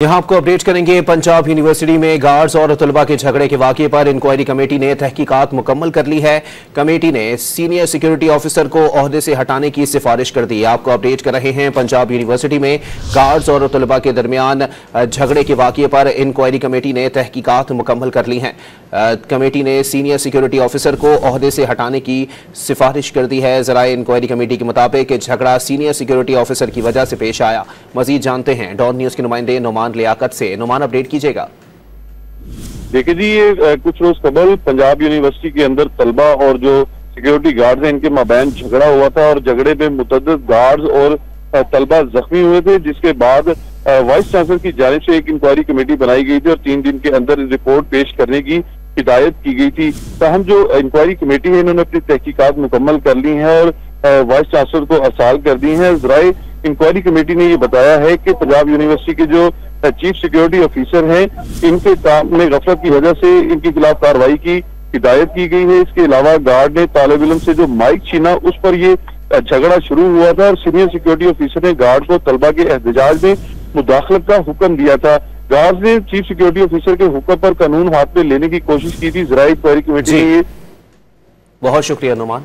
यहाँ आपको अपडेट करेंगे। पंजाब यूनिवर्सिटी में गार्ड्स और तलबा के झगड़े के वाक़े पर इंक्वायरी कमेटी ने तहकीकात मुकम्मल कर ली है। कमेटी ने सीनियर सिक्योरिटी ऑफिसर को ओहदे से हटाने की सिफारिश कर दी। आपको अपडेट कर रहे हैं, पंजाब यूनिवर्सिटी में गार्ड्स और तलबा के दरमियान झगड़े के वाक़े पर इंक्वायरी कमेटी ने तहकीकात मुकम्मल कर ली हैं। कमेटी ने सीनियर सिक्योरिटी ऑफिसर को ओहदे से हटाने की सिफारिश कर दी है। ज़राए इंक्वायरी कमेटी के मुताबिक झगड़ा सीनियर सिक्योरिटी ऑफिसर की वजह से पेश आया। मजीद जानते हैं डॉन न्यूज़ के नुमाइंदे नुमान लियाकत से। नुमान, अपडेट कीजिएगा। देखिए जी, ये कुछ रोज कबल पंजाब यूनिवर्सिटी के अंदर तलबा और जो सिक्योरिटी गार्ड्स हैं इनके माबैन झगड़ा हुआ था और झगड़े में मुतअद्दिद गार्ड्स और तलबा जख्मी हुए थे, जिसके बाद वाइस चांसलर की जानिब से एक इंक्वायरी कमेटी बनाई गई थी और 3 दिन के अंदर रिपोर्ट पेश करने की हिदायत की गई थी। ताहम जो इंक्वायरी कमेटी है इन्होंने अपनी तहकीकात मुकम्मल कर ली है और वाइस चांसलर को अरसाल कर दी है। ज़राए इंक्वायरी कमेटी ने ये बताया है कि पंजाब यूनिवर्सिटी के जो चीफ सिक्योरिटी ऑफिसर हैं इनके काम में गफलत की वजह से इनके खिलाफ कार्रवाई की हिदायत की गई है। इसके अलावा गार्ड ने तालिब इल्म से जो माइक छीना उस पर ये झगड़ा शुरू हुआ था और सीनियर सिक्योरिटी ऑफिसर ने गार्ड को तलबा के एहतजाज में मुदाखलत का हुक्म दिया था। गार्ड ने चीफ सिक्योरिटी ऑफिसर के हुक्म पर कानून हाथ में लेने की कोशिश की थी। ज़राए इंक्वायरी कमेटी ने ये। बहुत शुक्रिया नुमान।